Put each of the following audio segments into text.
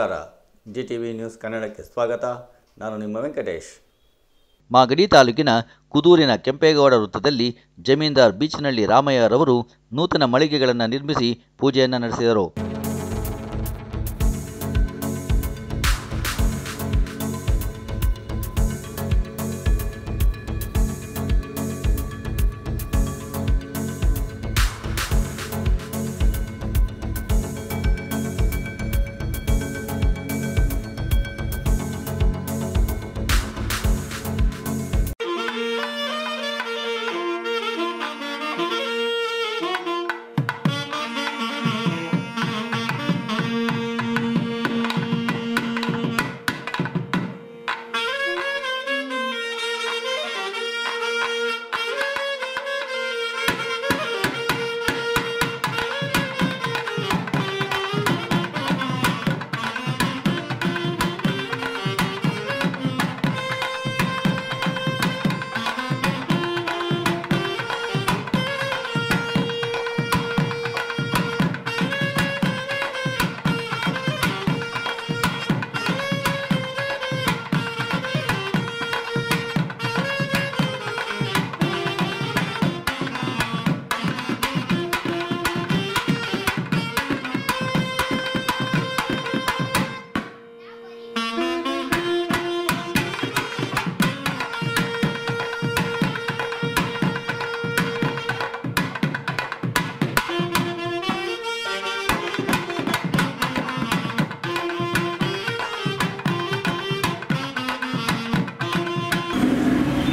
ನಮಸ್ಕಾರ. GTV news ಕನ್ನಡಕ್ಕೆ ಸ್ವಾಗತ. ನಾನು ನಿಮ್ಮ ವೆಂಕಟೇಶ್. ಮಾಗಡಿ ತಾಲೂಕಿನ ಕುದೂರಿನ ಕೆಂಪೇಗೌಡ ವೃತ್ತದಲ್ಲಿ ಜಮೀನ್ದಾರ್ ಬೀಚನಹಳ್ಳಿ ರಾಮಯ್ಯರವರು ನೂತನ ಮಳಿಗೆಗಳನ್ನು ನಿರ್ಮಿಸಿ ಪೂಜೆಯನ್ನು ನಡೆಸಿದರು.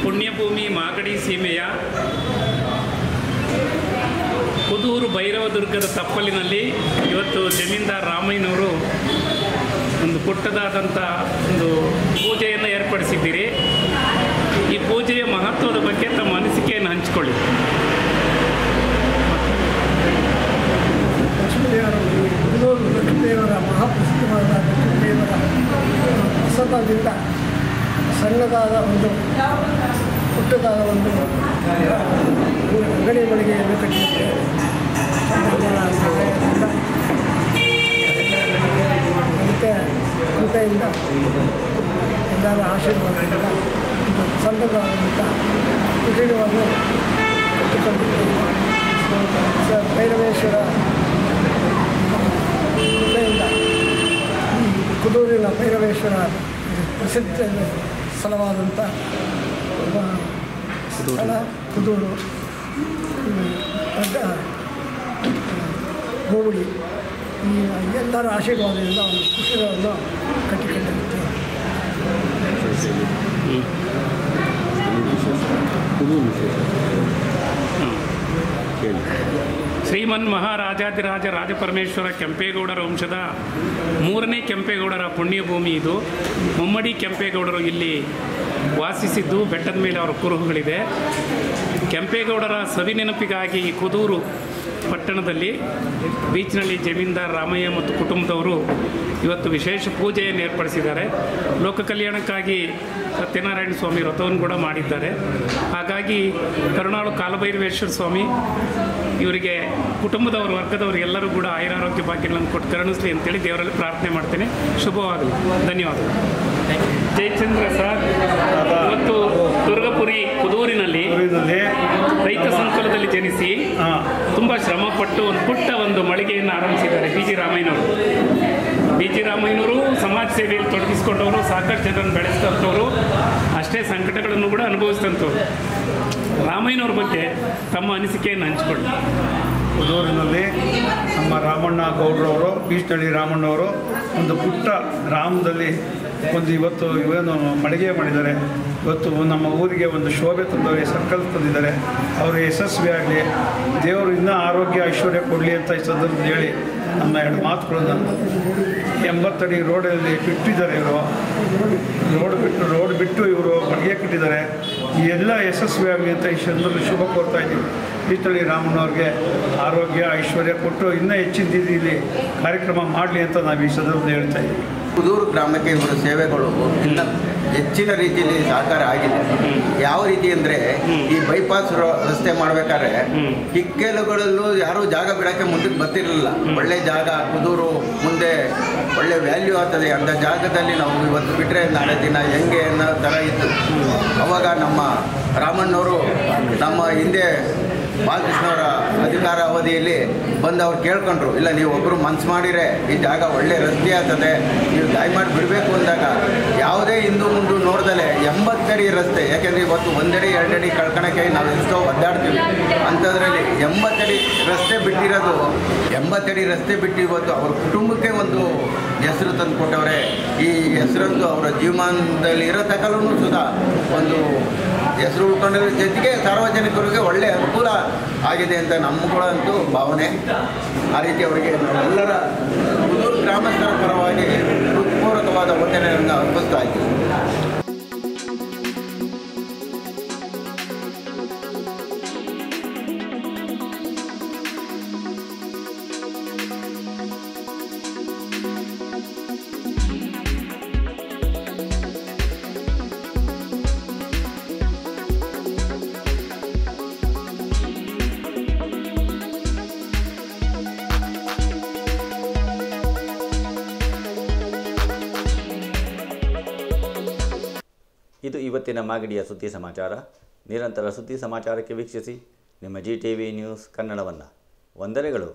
ಪುಣ್ಯಭೂಮಿ ಮಾಗಡಿ ಸೀಮೆಯ ಕುದೂರು ಭೈರವದುರ್ಗದ ತಪ್ಪಲಿನಲ್ಲಿ ಇವತ್ತು ಜಮೀನ್ದಾರ್ ರಾಮಯ್ಯನವರು ಒಂದು ಪುಟ್ಟದಾದಂಥ ಒಂದು ಪೂಜೆಯನ್ನು ಏರ್ಪಡಿಸಿದ್ದೀರಿ. ಈ ಪೂಜೆಯ ಮಹತ್ವದ ಬಗ್ಗೆ ತಮ್ಮ ಅನಿಸಿಕೆಯನ್ನು ಹಂಚಿಕೊಳ್ಳಿ. ಲಕ್ಷ್ಮೀದೇವರ ಮಹಾಪ್ರಸಿದ್ಧವಾದ ಲಕ್ಷ್ಮೀದೇವರ ಪ್ರಸಾದದಿಂದ ಸಣ್ಣದಾದ ಒಂದು ಪುಟ್ಟದಾದ ಒಂದು ಅಂಗಡಿ ಮಳಿಗೆಯನ್ನು ಕಟ್ಟಿದ್ದೇವೆ. ಅದಕ್ಕೆ ಕೃಪೆಯಿಂದ ಎಲ್ಲರ ಆಶೀರ್ವಾದದಿಂದ ಒಂದು ಸಣ್ಣದಾದಂಥ ಕುಟೀರವನ್ನು ಕಟ್ಟಿಕೊಂಡಿದ್ದೇವೆ. ಭೈರವೇಶ್ವರ ಕೃಪೆಯಿಂದ ಕುದೂರಿನ ಭೈರವೇಶ್ವರ ಪ್ರಸಿದ್ಧ ಸ್ಥಳವಾದಂಥ ಸ್ಥಳ ಕುದೂರು ದೊಡ್ಡ ಹೋಬಳಿ. ಈ ಎಲ್ಲರ ಆಶೀರ್ವಾದದಿಂದ ಒಂದು ಕುಟೀರವನ್ನು ಕಟ್ಟಿಕೊಂಡಿರುತ್ತೇವೆ. ಶ್ರೀಮನ್ ಮಹಾರಾಜಾಧಿರಾಜ ರಾಜಪರಮೇಶ್ವರ ಕೆಂಪೇಗೌಡರ ವಂಶದ 3ನೇ ಕೆಂಪೇಗೌಡರ ಪುಣ್ಯಭೂಮಿ ಇದು. ಮುಮ್ಮಡಿ ಕೆಂಪೇಗೌಡರು ಇಲ್ಲಿ ವಾಸಿಸಿದ್ದು, ಬೆಟ್ಟದ ಮೇಲೆ ಅವರ ಕುರುಹುಗಳಿದೆ. ಕೆಂಪೇಗೌಡರ ಸವಿ ನೆನಪಿಗಾಗಿ ಕುದೂರು ಪಟ್ಟಣದಲ್ಲಿ ಬೀಚ್ನಲ್ಲಿ ಜಮೀನ್ದಾರ್ ರಾಮಯ್ಯ ಮತ್ತು ಕುಟುಂಬದವರು ಇವತ್ತು ವಿಶೇಷ ಪೂಜೆಯನ್ನು ಏರ್ಪಡಿಸಿದ್ದಾರೆ. ಲೋಕ ಕಲ್ಯಾಣಕ್ಕಾಗಿ ಸತ್ಯನಾರಾಯಣ ಸ್ವಾಮಿ ವ್ರತವನ್ನು ಕೂಡ ಮಾಡಿದ್ದಾರೆ. ಹಾಗಾಗಿ ಕರುಣಾಳು ಕಾಲಭೈರವೇಶ್ವರ ಸ್ವಾಮಿ ಇವರಿಗೆ ಕುಟುಂಬದವರು ವರ್ಗದವರು ಎಲ್ಲರೂ ಕೂಡ ಆಯುರಾರೋಗ್ಯ ಭಾಗ್ಯಗಳನ್ನು ಕೊಟ್ಟು ಕರುಣಿಸಲಿ ಅಂತೇಳಿ ದೇವರಲ್ಲಿ ಪ್ರಾರ್ಥನೆ ಮಾಡ್ತೇನೆ. ಶುಭವಾಗಲಿ. ಧನ್ಯವಾದಗಳು. ಜಯಚಂದ್ರ ಸರ್, ಇವತ್ತು ದುರ್ಗಪುರಿ ಕುದೂರಿನಲ್ಲಿ ರೈತ ಸಂಕುಲದಲ್ಲಿ ಜನಿಸಿ ತುಂಬ ಶ್ರಮಪಟ್ಟು ಒಂದು ಪುಟ್ಟ ಒಂದು ಮಳಿಗೆಯನ್ನು ಆರಂಭಿಸಿದ್ದಾರೆ ಬಿ ಜಿ ರಾಮಯ್ಯನವರು. ಸಮಾಜ ಸೇವೆಯಲ್ಲಿ ತೊಡಗಿಸಿಕೊಂಡವರು, ಸಾಕಷ್ಟು ಜನರನ್ನು ಬೆಳೆಸಿದಂಥವ್ರು, ಅಷ್ಟೇ ಸಂಕಟಗಳನ್ನು ಕೂಡ ಅನುಭವಿಸಿದಂಥವ್ರು. ರಾಮಯ್ಯನವ್ರ ಬಗ್ಗೆ ತಮ್ಮ ಅನಿಸಿಕೆಯನ್ನು ಹಂಚಿಕೊಳ್ಳಿ. ಕುದೂರಿನಲ್ಲಿ ನಮ್ಮ ರಾಮಣ್ಣ ಗೌಡ್ರವರು, ಬೀಚನಹಳ್ಳಿ ರಾಮಣ್ಣವರು ಒಂದು ಪುಟ್ಟ ಗ್ರಾಮದಲ್ಲಿ ಒಂದು ಇವತ್ತು ಇವೇನು ಮಳಿಗೆ ಮಾಡಿದ್ದಾರೆ. ಇವತ್ತು ನಮ್ಮ ಊರಿಗೆ ಒಂದು ಶೋಭೆ ತಂದವರಿಗೆ ಸರ್ಕಲ್ ತಂದಿದ್ದಾರೆ. ಅವರು ಯಶಸ್ವಿಯಾಗಲಿ, ದೇವರು ಇನ್ನೂ ಆರೋಗ್ಯ ಐಶ್ವರ್ಯ ಕೊಡಲಿ ಅಂತ ಈ ಸಂದರ್ಭದಲ್ಲಿ ಹೇಳಿ ನನ್ನ 2 ಮಾತುಗಳನ್ನು 80 ಅಡಿ ರೋಡಲ್ಲಿ ಬಿಟ್ಟಿದ್ದಾರೆ. ಇವರು ರೋಡ್ ಬಿಟ್ಟು ಇವರು ಮಳಿಗೆ ಕಟ್ಟಿದ್ದಾರೆ. ಈ ಎಲ್ಲ ಯಶಸ್ವಿಯಾಗಲಿ ಅಂತ ಈ ಸಂದರ್ಭದಲ್ಲಿ ಶುಭ ಕೋರ್ತಾ ಇದ್ದೀವಿ. ಬೀಚನಹಳ್ಳಿ ರಾಮಣ್ಣವ್ರಿಗೆ ಆರೋಗ್ಯ ಐಶ್ವರ್ಯ ಕೊಟ್ಟು ಇನ್ನೂ ಹೆಚ್ಚಿನ ರೀತಿಯಲ್ಲಿ ಕಾರ್ಯಕ್ರಮ ಮಾಡಲಿ ಅಂತ ನಾವು ಈ ಸಂದರ್ಭದಲ್ಲಿ ಹೇಳ್ತಾ ಇದ್ದೀವಿ. ಕುದೂರು ಗ್ರಾಮಕ್ಕೆ ಇವರ ಸೇವೆಗಳು ಹೆಚ್ಚಿನ ರೀತಿಯಲ್ಲಿ ಸಹಕಾರ ಆಗಿದೆ. ಯಾವ ರೀತಿ ಅಂದರೆ ಈ ಬೈಪಾಸ್ ರಸ್ತೆ ಮಾಡಬೇಕಾದ್ರೆ ಹಿಕ್ಕೆಲುಗಳಲ್ಲೂ ಯಾರೂ ಜಾಗ ಬಿಡೋಕ್ಕೆ ಮುಂದಕ್ಕೆ ಬರ್ತಿರಲಿಲ್ಲ. ಒಳ್ಳೆ ಜಾಗ ಕುದೂರು ಮುಂದೆ ಒಳ್ಳೆ ವ್ಯಾಲ್ಯೂ ಆಗ್ತದೆ ಅಂಥ ಜಾಗದಲ್ಲಿ ನಾವು ಇವತ್ತು ಬಿಟ್ಟರೆ ನಾಳೆ ದಿನ ಹೆಂಗೆ ಅನ್ನೋ ಥರ ಇತ್ತು. ಅವಾಗ ನಮ್ಮ ರಾಮಣ್ಣವರು ನಮ್ಮ ಹಿಂದೆ ಬಾಲಕೃಷ್ಣವರ ಅಧಿಕಾರ ಅವಧಿಯಲ್ಲಿ ಬಂದು ಅವ್ರು ಕೇಳ್ಕೊಂಡ್ರು, ಇಲ್ಲ ನೀವು ಒಬ್ಬರು ಮನ್ಸು ಮಾಡಿದರೆ ಈ ಜಾಗ ಒಳ್ಳೆ ರಸ್ತೆ ಆಗ್ತದೆ, ನೀವು ದಯಮಾಡಿ ಬಿಡಬೇಕು ಅಂದಾಗ ಯಾವುದೇ ಹಿಂದೂ ಮುಂದೆ ನೋಡ್ದಲೆ 80 ಅಡಿ ರಸ್ತೆ, ಯಾಕೆಂದರೆ ಇವತ್ತು 1 ಅಡಿ 2 ಅಡಿ ಕಳ್ಕೊಳಕ್ಕೆ ನಾವು ಎಷ್ಟೋ ಒದ್ದಾಡ್ತೀವಿ. ಅಂಥದ್ರಲ್ಲಿ 80 ಅಡಿ ರಸ್ತೆ ಬಿಟ್ಟಿರೋದು, 80 ಅಡಿ ರಸ್ತೆ ಬಿಟ್ಟು ಇವತ್ತು ಅವ್ರ ಕುಟುಂಬಕ್ಕೆ ಒಂದು ಹೆಸರು ತಂದು ಕೊಟ್ಟವ್ರೆ. ಈ ಹೆಸರಂತೂ ಅವರ ಜೀವಮಾನದಲ್ಲಿ ಇರೋ ತಕಲೂ ಸುಧಾ ಒಂದು ಹೆಸರು ಉಳ್ಕೊಂಡಿರೋ ಜೊತೆಗೆ ಸಾರ್ವಜನಿಕರಿಗೆ ಒಳ್ಳೆಯ ಅನುಕೂಲ ಆಗಿದೆ ಅಂತ ನಮ್ಮಗಳಂತೂ ಭಾವನೆ. ಆ ರೀತಿ ಅವರಿಗೆ ಎಲ್ಲರ ಕುದೂರು ಗ್ರಾಮಸ್ಥರ ಪರವಾಗಿ ಹೃತ್ಪೂರ್ವಕವಾದ ವಂದನೆಗಳನ್ನು ಅರ್ಪಿಸ್ತಾ ಇದ್ದೀವಿ. ಇದು ಇವತ್ತಿನ ಮಾಗಡಿಯ ಸುದ್ದಿ ಸಮಾಚಾರ. ನಿರಂತರ ಸುದ್ದಿ ಸಮಾಚಾರಕ್ಕೆ ವೀಕ್ಷಿಸಿ ನಿಮ್ಮ GTV ನ್ಯೂಸ್ ಕನ್ನಡವನ್ನು. ವಂದನೆಗಳು.